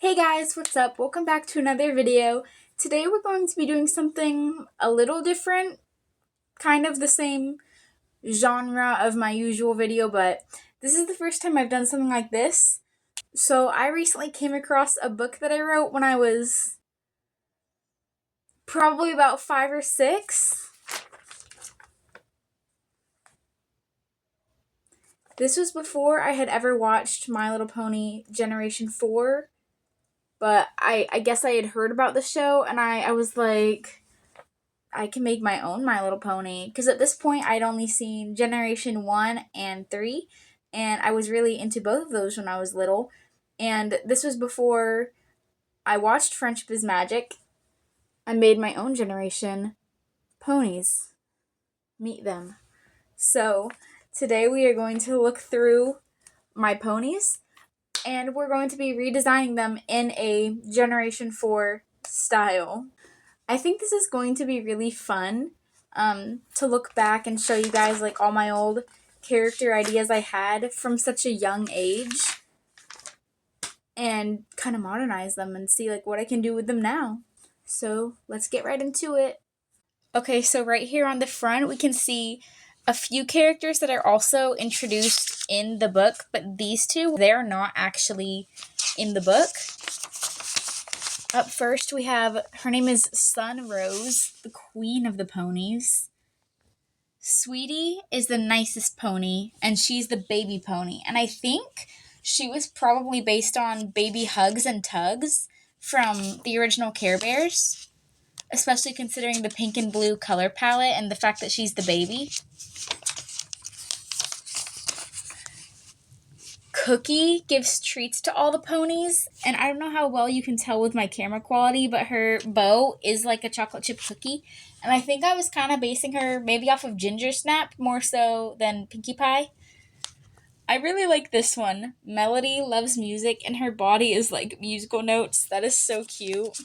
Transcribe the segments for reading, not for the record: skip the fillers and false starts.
Hey guys, what's up? Welcome back to another video. Today we're going to be doing something a little different, kind of the same genre of my usual video, but this is the first time I've done something like this. So I recently came across a book that I wrote when I was probably about 5 or 6. This was before I had ever watched My Little Pony Generation 4, but I guess I had heard about the show and I was like, I can make my own My Little Pony. Because at this point, I'd only seen Generation 1 and 3, and I was really into both of those when I was little. And this was before I watched Friendship is Magic. I made my own generation ponies. Meet them. So, today we are going to look through my ponies, and we're going to be redesigning them in a Generation 4 style. I think this is going to be really fun to look back and show you guys like all my old character ideas I had from such a young age and kind of modernize them and see like what I can do with them now. So let's get right into it. Okay, so right here on the front we can see a few characters that are also introduced in the book, but these two, they're not actually in the book. Up first, we have, her name is Sun Rose, the queen of the ponies. Sweetie is the nicest pony, and she's the baby pony. And I think she was probably based on Baby Hugs and Tugs from the original Care Bears, especially considering the pink and blue color palette and the fact that she's the baby. Cookie gives treats to all the ponies, and I don't know how well you can tell with my camera quality, but her bow is like a chocolate chip cookie, and I think I was kind of basing her maybe off of Ginger Snap more so than Pinkie Pie. I really like this one. Melody loves music, and her body is like musical notes. That is so cute.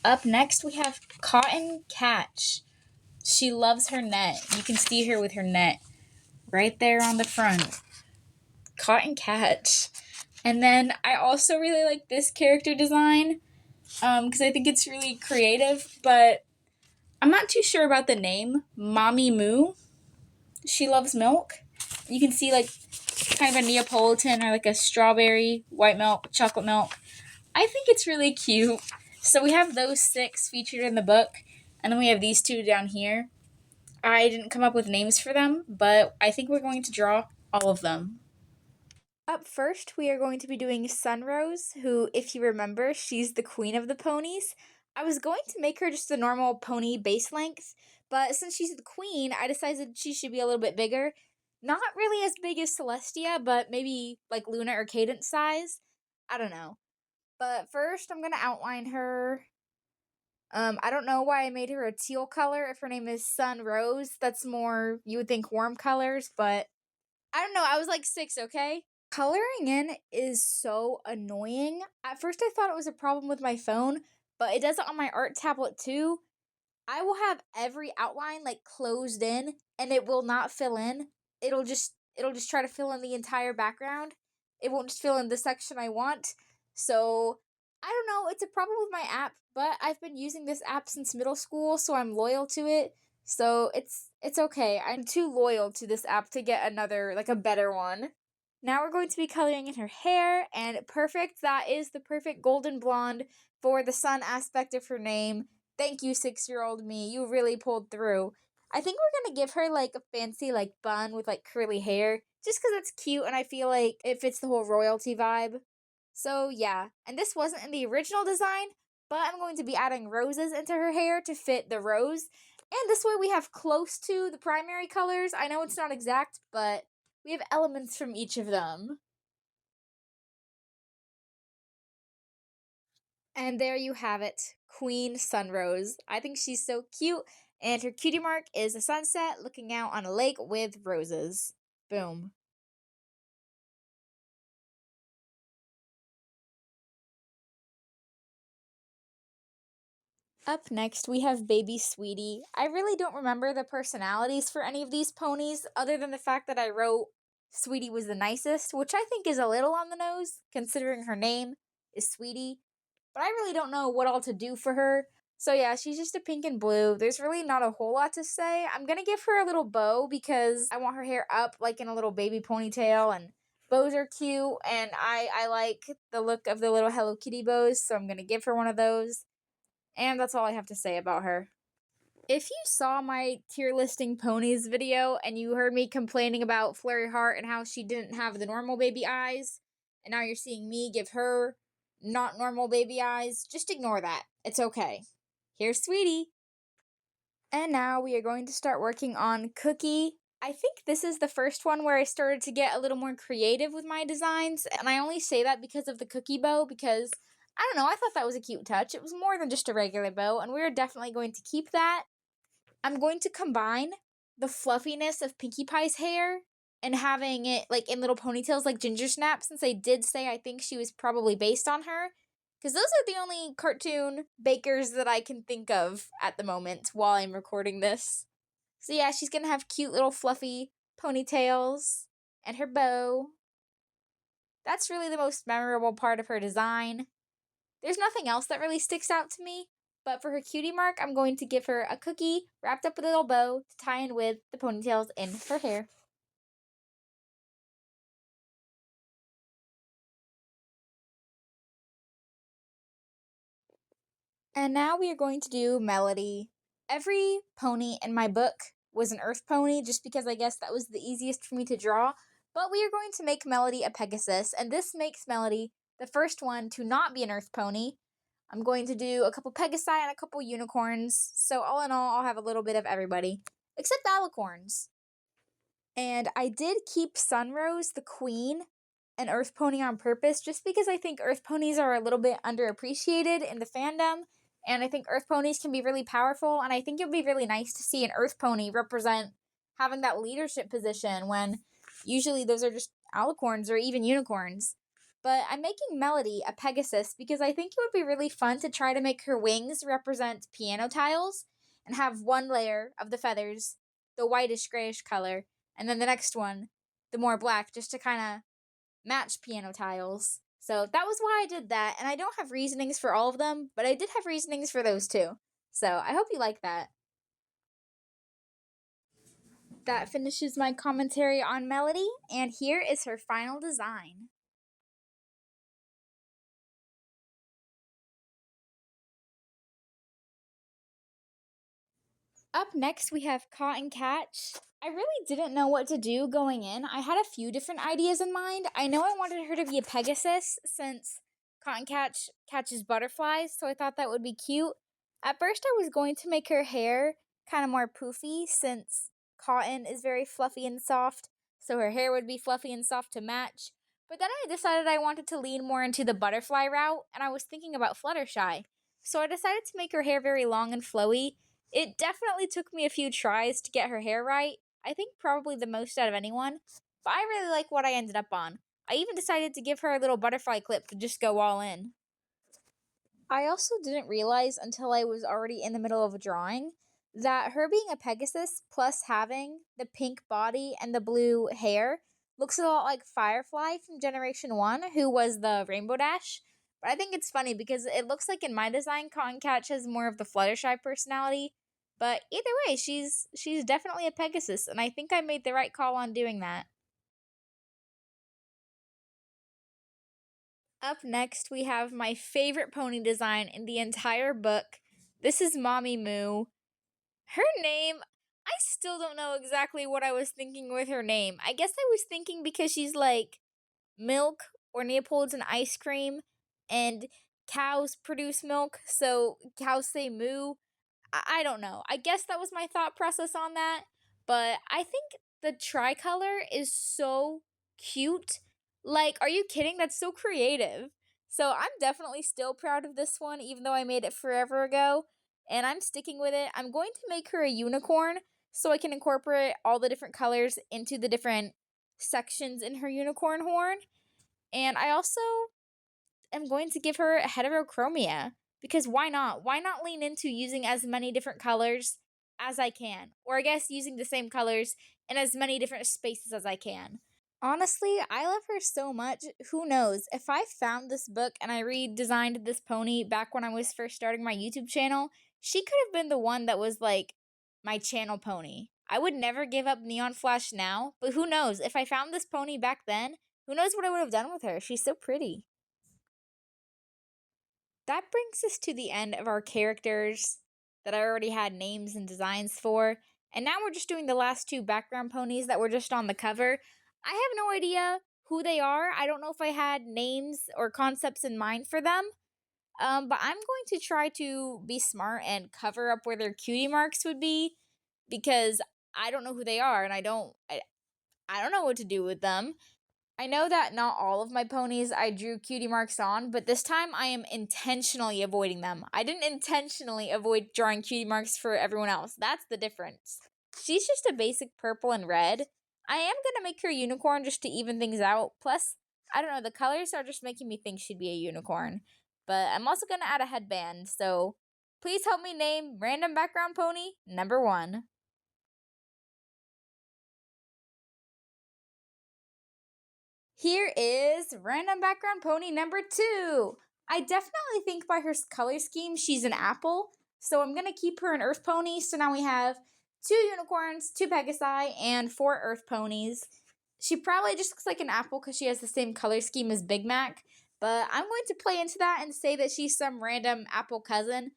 Up next, we have Cotton Catch. She loves her net. You can see her with her net right there on the front. Cotton Catch. And then I also really like this character design because I think it's really creative, but I'm not too sure about the name. Mommy Moo. She loves milk. You can see like kind of a Neapolitan or like a strawberry, white milk, chocolate milk. I think it's really cute. So we have those 6 featured in the book, and then we have these 2 down here. I didn't come up with names for them, but I think we're going to draw all of them. Up first, we are going to be doing Sunrose, who, if you remember, she's the queen of the ponies. I was going to make her just a normal pony base length, but since she's the queen, I decided she should be a little bit bigger. Not really as big as Celestia, but maybe like Luna or Cadence size. I don't know. But first, I'm going to outline her. I don't know why I made her a teal color if her name is Sun Rose. That's more, you would think, warm colors, but I don't know. I was like 6, okay? Coloring in is so annoying. At first, I thought it was a problem with my phone, but it does it on my art tablet too. I will have every outline like closed in, and it will not fill in. It'll just try to fill in the entire background. It won't just fill in the section I want. So I don't know. It's a problem with my app, but I've been using this app since middle school, so I'm loyal to it. So it's okay. I'm too loyal to this app to get another like a better one. Now we're going to be coloring in her hair, and perfect, that is the perfect golden blonde for the sun aspect of her name. Thank you, 6-year-old me. You really pulled through. I think we're gonna give her like a fancy like bun with like curly hair, just because it's cute and I feel like it fits the whole royalty vibe. So yeah, and this wasn't in the original design, but I'm going to be adding roses into her hair to fit the rose. And this way we have close to the primary colors. I know it's not exact, but we have elements from each of them. And there you have it, Queen Sunrose. I think she's so cute, and her cutie mark is a sunset looking out on a lake with roses. Boom. Up next, we have Baby Sweetie. I really don't remember the personalities for any of these ponies, other than the fact that I wrote Sweetie was the nicest, which I think is a little on the nose, considering her name is Sweetie. But I really don't know what all to do for her. So yeah, she's just a pink and blue. There's really not a whole lot to say. I'm gonna give her a little bow because I want her hair up like in a little baby ponytail, and bows are cute, and I like the look of the little Hello Kitty bows, so I'm gonna give her one of those. And that's all I have to say about her. If you saw my tier listing ponies video and you heard me complaining about Flurry Heart and how she didn't have the normal baby eyes, and now you're seeing me give her not normal baby eyes, just ignore that. It's okay. Here's Sweetie. And now we are going to start working on Cookie. I think this is the first one where I started to get a little more creative with my designs, and I only say that because of the cookie bow, because I don't know, I thought that was a cute touch. It was more than just a regular bow, and we're definitely going to keep that. I'm going to combine the fluffiness of Pinkie Pie's hair and having it like in little ponytails like Ginger Snap, since I did say I think she was probably based on her. Because those are the only cartoon bakers that I can think of at the moment while I'm recording this. So yeah, she's going to have cute little fluffy ponytails and her bow. That's really the most memorable part of her design. There's nothing else that really sticks out to me, but for her cutie mark, I'm going to give her a cookie wrapped up with a little bow to tie in with the ponytails in her hair. And now we are going to do Melody. Every pony in my book was an earth pony, just because I guess that was the easiest for me to draw, but we are going to make Melody a Pegasus, and this makes Melody the first one to not be an earth pony. I'm going to do a couple Pegasi and a couple unicorns, so all in all, I'll have a little bit of everybody, except alicorns. And I did keep Sunrose, the queen, an earth pony on purpose, just because I think earth ponies are a little bit underappreciated in the fandom, and I think earth ponies can be really powerful, and I think it would be really nice to see an earth pony represent having that leadership position when usually those are just alicorns or even unicorns. But I'm making Melody a Pegasus because I think it would be really fun to try to make her wings represent piano tiles and have one layer of the feathers, the whitish grayish color, and then the next one, the more black, just to kind of match piano tiles. So that was why I did that, and I don't have reasonings for all of them, but I did have reasonings for those two. So I hope you like that. That finishes my commentary on Melody, and here is her final design. Up next, we have Cotton Catch. I really didn't know what to do going in. I had a few different ideas in mind. I know I wanted her to be a Pegasus since Cotton Catch catches butterflies, so I thought that would be cute. At first, I was going to make her hair kind of more poofy since cotton is very fluffy and soft, so her hair would be fluffy and soft to match. But then I decided I wanted to lean more into the butterfly route, and I was thinking about Fluttershy. So I decided to make her hair very long and flowy. It definitely took me a few tries to get her hair right. I think probably the most out of anyone. But I really like what I ended up on. I even decided to give her a little butterfly clip to just go all in. I also didn't realize until I was already in the middle of a drawing that her being a Pegasus plus having the pink body and the blue hair looks a lot like Firefly from Generation 1, who was the Rainbow Dash. But I think it's funny because it looks like in my design, Cotton Catch has more of the Fluttershy personality. But either way, she's definitely a Pegasus, and I think I made the right call on doing that. Up next, we have my favorite pony design in the entire book. This is Mommy Moo. Her name, I still don't know exactly what I was thinking with her name. I guess I was thinking because she's like milk or Neapolitan ice cream, and cows produce milk, so cows say moo. I don't know. I guess that was my thought process on that, but I think the tricolor is so cute. Like, are you kidding? That's so creative. So I'm definitely still proud of this one, even though I made it forever ago, and I'm sticking with it. I'm going to make her a unicorn so I can incorporate all the different colors into the different sections in her unicorn horn. And I also am going to give her heterochromia because why not? Why not lean into using as many different colors as I can? Or I guess using the same colors in as many different spaces as I can. Honestly, I love her so much. Who knows? If I found this book and I redesigned this pony back when I was first starting my YouTube channel, she could have been the one that was like my channel pony. I would never give up Neon Flash now, but who knows? If I found this pony back then, who knows what I would have done with her? She's so pretty. That brings us to the end of our characters that I already had names and designs for. And now we're just doing the last two background ponies that were just on the cover. I have no idea who they are. I don't know if I had names or concepts in mind for them. But I'm going to try to be smart and cover up where their cutie marks would be because I don't know who they are and I don't know what to do with them. I know that not all of my ponies I drew cutie marks on, but this time I am intentionally avoiding them. I didn't intentionally avoid drawing cutie marks for everyone else. That's the difference. She's just a basic purple and red. I am going to make her a unicorn just to even things out. Plus, I don't know, the colors are just making me think she'd be a unicorn. But I'm also going to add a headband, so please help me name random background pony number 1. Here is random background pony number 2. I definitely think by her color scheme, she's an apple. So I'm going to keep her an earth pony. So now we have 2 unicorns, 2 pegasi, and 4 earth ponies. She probably just looks like an apple because she has the same color scheme as Big Mac. But I'm going to play into that and say that she's some random apple cousin.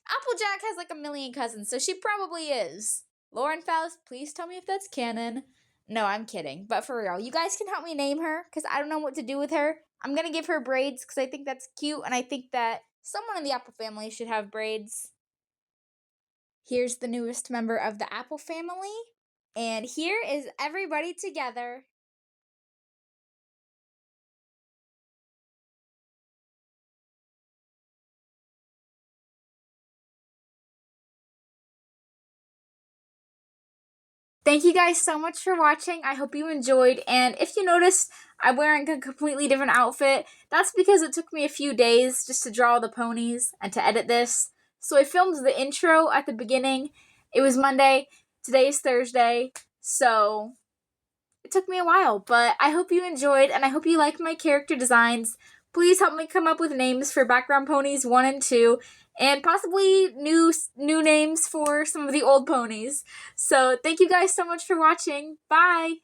Applejack has like a million cousins, so she probably is. Lauren Faust, please tell me if that's canon. No, I'm kidding. But for real, you guys can help me name her because I don't know what to do with her. I'm going to give her braids because I think that's cute and I think that someone in the Apple family should have braids. Here's the newest member of the Apple family. And here is everybody together. Thank you guys so much for watching. I hope you enjoyed. And if you noticed, I'm wearing a completely different outfit. That's because it took me a few days just to draw the ponies and to edit this. So I filmed the intro at the beginning. It was Monday. Today is Thursday. So it took me a while. But I hope you enjoyed and I hope you like my character designs. Please help me come up with names for background ponies 1 and 2. And possibly new names for some of the old ponies. So thank you guys so much for watching. Bye!